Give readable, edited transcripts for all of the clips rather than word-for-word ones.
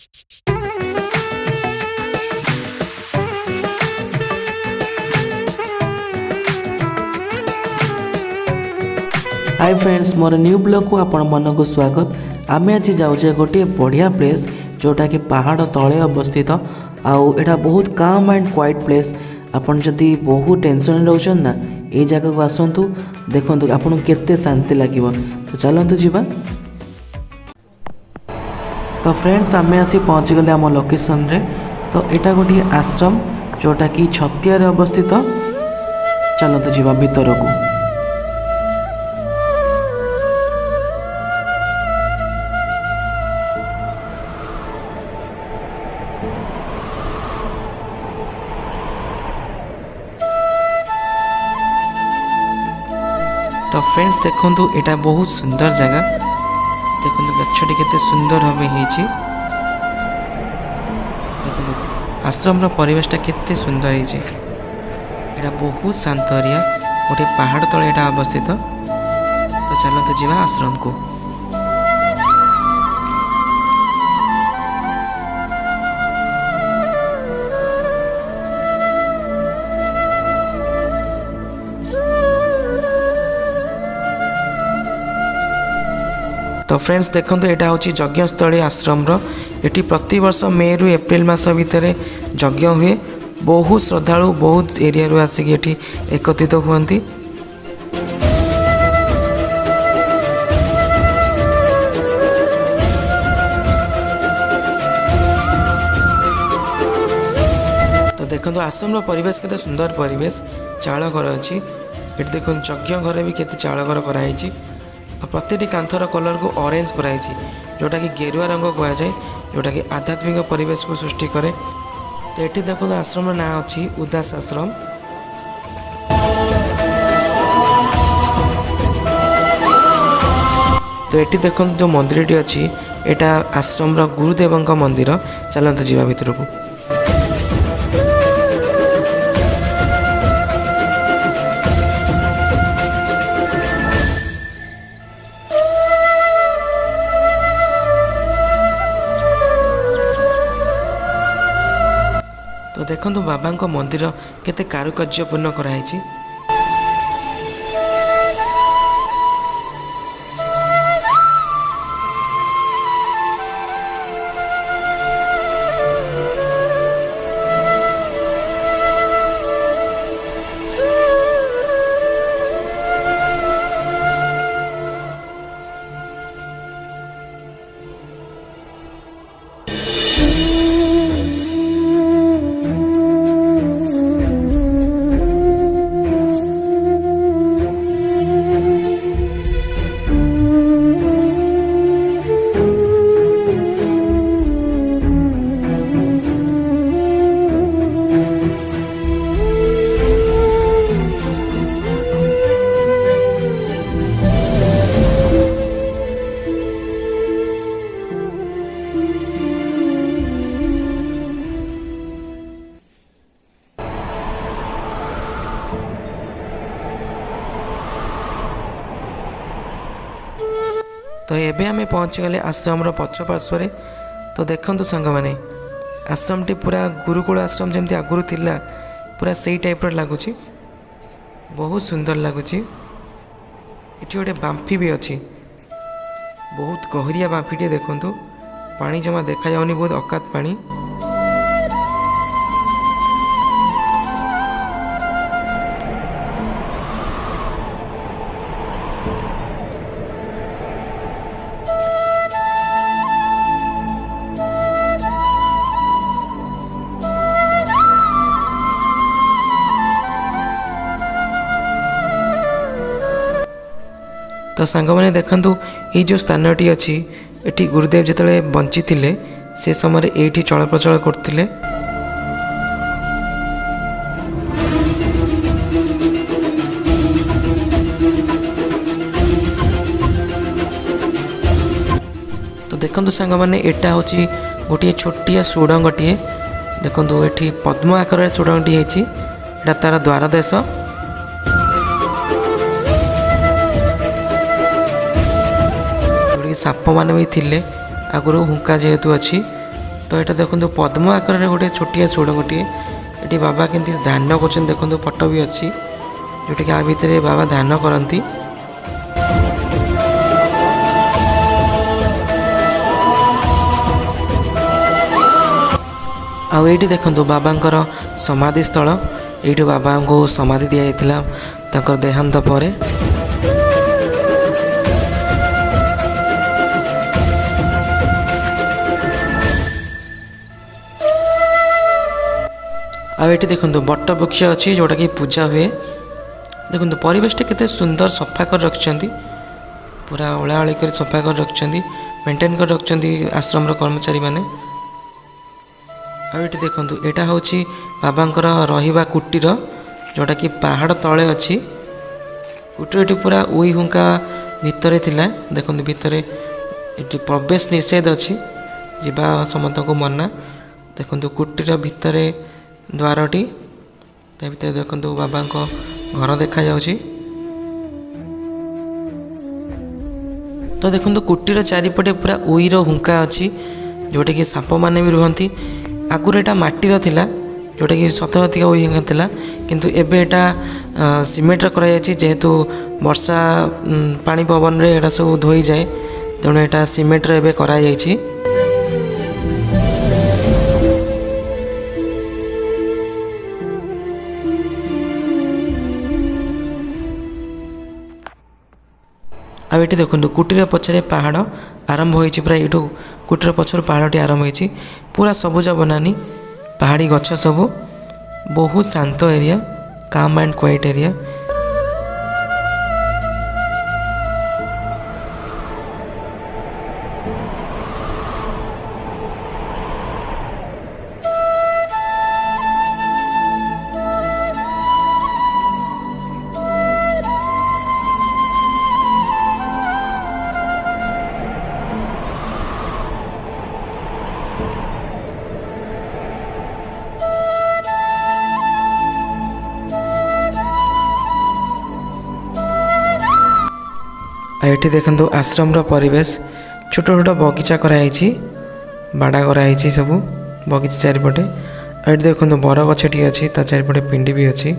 Hi friends, more new blog को आपण मन को स्वागत। आम आज जाऊे गोटे बढ़िया प्लेस जोटा कि पहाड़ तले अवस्थित आउ एटा बहुत काम एंड क्वाइट प्लेस। आपन जदि बहुत टेंशन रोचन ना ये जगह को आसतु देखु आपन केते शांति लगे। तो चलतु जीवा। तो फ्रेंड्स आम आसी पहुँची गले आम लोकेशन रे। तो यहाँ गोटे आश्रम जोटा कि छतिया अवस्थित। चलतु जीवा भीतर को। तो फ्रेंड्स देखु यहाँ बहुत सुंदर जगह। देखो गछटी केते सुंदर भाव होती। देखो आश्रम परिवेशटा केते सुंदर है। यहाँ बहुत शांत एरिया गोटे पहाड़ तले यहाँ अवस्थित। तो चलते जीवा आश्रम को। तो फ्रेंड्स देखो यहाँ हूँ यज्ञस्थली आश्रम ये प्रति वर्ष मे रु एप्रिल मास भितर यज्ञ हुए। बहुत श्रद्धालु बहुत एरिया रू आसिक ये एकत्रित हुए। तो देखो आश्रम परिवेश केते सुंदर परिवेश। चाल घर अच्छी ये देखो यज्ञ घर भी केते चाल घर कराई। प्रति कांथर कलर को ऑरेंज कराई जोटा कि गेरुआ रंग कह जाए जोटा कि आध्यात्मिक परिवेश को सृष्टि करे। तो ये देखो आश्रम ना अच्छी उदास आश्रम। तो ये देखो जो मंदिर अच्छी यहाँ आश्रम गुरुदेव मंदिर। चलते जीवा भीतर को। तो देखो बाबा मंदिर केते कारुकार्यपूर्ण कराई। तो एबे आमे पहुँची गले आश्रम पछ पार्श्व। तो देखंतु सांग माने आश्रम टी पूरा गुरुकुल आश्रम जमती आगुरी थिला पूरा सेई टाइप लगुच। बहुत सुंदर लगुच। ये गोटे बांफी भी अच्छी बहुत गहरिया बांफीटे। देखंतु पानी जमा देखा जाउनी बहुत अकात पानी। तो सांग मैंने देखु ये जो स्थानटी अच्छी ये गुरुदेव जिते बंची थे से समय ये चल प्रचल करते। तो देखो सांग मैंने यहाँ हूँ गोटे छोटिया सुड़ंगटे। देखो ये पद्म आकार सुड़ंगटी है तार द्वार देश। साप मान भी थिले आगुरी हुंका जेहेतु अच्छी तो यहाँ देखो पद्म आकार गोटे छोटिया सुड़ंगटे ये बाबा केमती ध्यान कर देखो फटो भी अच्छी जोटा कि आ भितर बाबा ध्यान करती। आउ ये देखो बाबांकर समाधि स्थल ये बाबा को समाधि दि जाता देहांत पर। आ ये देखो बट वृक्ष अच्छी जोटा कि पूजा हुए। देखो परिवेशटा केते सुंदर सफा कर रखिंट पूरा ओलाओली कर सफा कर रखिंट मेंटेन कर रखिंट आश्रम कर्मचारी मैंने। आठ देखो यहाँ हूँ बाबांकर रहिबा कुटीर जोटा कि पहाड़ तले अच्छी कुटीर पूरा उई हुंका भितर थिला। देखो भितर ये प्रवेश निषेध अच्छी जीवा समस्त को मना। देखो कुटीर भितर द्वारटी भर देखो बाबा घर देखा जाउछि। तो देखो कुटीर चारिपटे पूरा उईर हुंका अच्छी जोटा कि साप मैंने भी रुहति। आगुरी एटा माटीर थिला जोटा कि सत अधिक उई हुंका थिला किंतु एबे एटा सिमेंटर करा जेहेतु वर्षा पानी पवन रे एटा सब धोई जाए तेणु एटा सिमेंटर एबे करा जायछि। आ ये देखो कुटीर पछरे पहाड़ आरंभ होइछि पूरा ये कुटीर पछर पहाड़टी आरंभ होइछि पूरा सबुज बनानी पहाड़ी गछ सबू बहुत शांत एरिया काम एंड क्वाइट एरिया। ये देखो आश्रम परिवेश छोट छोट बगीचा कराई बाड़ा कराई सब बगीचा चारिपटे। ये देखो बर गछटी अच्छी ता चारिपटे पिंडी भी अच्छी।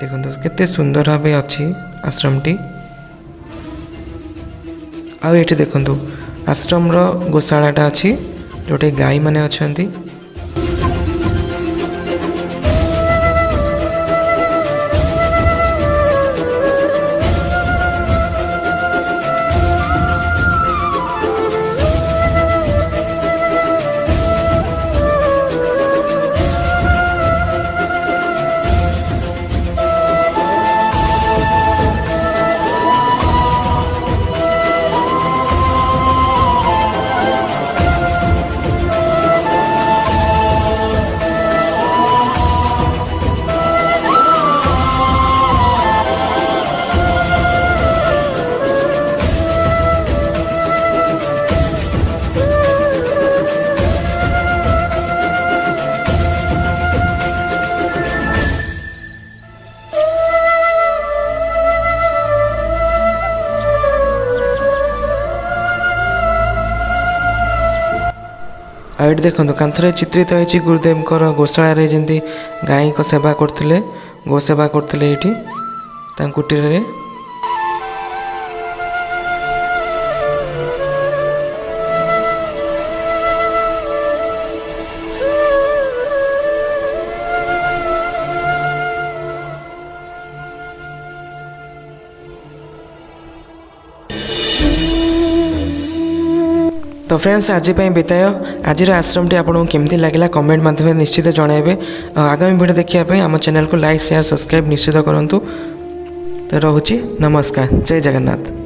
देखो केते सुंदर भाव अच्छी आश्रमटी। आ ये देखो आश्रम गोशालाटा अच्छी जोटे गाई माने अच्छी। आइट देखो कांथरे चित्रित होती गुरुदेव गोशाला जमी गाई को सेवा करते गो सेवा करते ये कुटीर रे। तो फ्रेंड्स आज बिताय आज आश्रम आपको केमती लगे कमेंट माध्यम निश्चित जनइबे। आगामी वीडियो देखिए आम चैनल को लाइक शेयर सब्सक्राइब निश्चित करूँ। तो रोची नमस्कार जय जगन्नाथ।